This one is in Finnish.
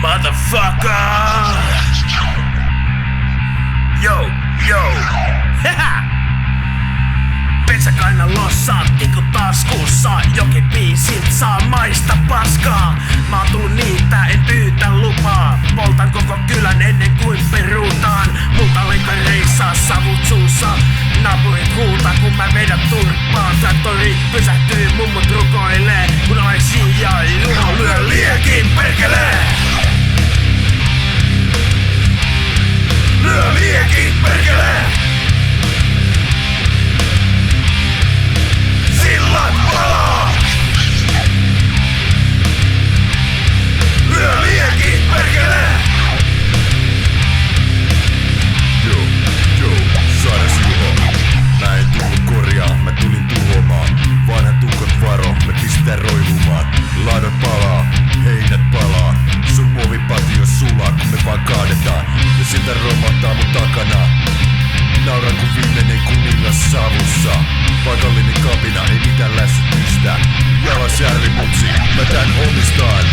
motherfucker. Yo, yo. Petsakainalossa, tikku taskussa. Jokin biisit saa maista paskaa. Mä oon tullut niitä, en pyytä lupaa. Poltan koko kylän ennen kuin peruutaan. Multa leikareissa, savut suussa. Naapurit huutaa kun mä vedän turpaan. Traktori pysähtyy, mummut rukoilee. Kun aisi ja juho lyö liekin, perkelee. Lyö liekin, perkelee. Sillat palaa! Lyö liekin, perkelee! Joo, Saares Juho. Mä en tullut korjaa, mä tulin tuhoamaan. Vanhat tukot varo, me pistää roihumaan. Laadot palaa, heinät palaa. Sun muovipatio sulaa, kun me vaan kaadetaan. Ja siltä romahtaa mun takana. Nauran kun viimeinen kuningas savussa. Paikallinen kapina, ei mitään lässytystä. Jalasjärvi mutsi, mä tän omistaan.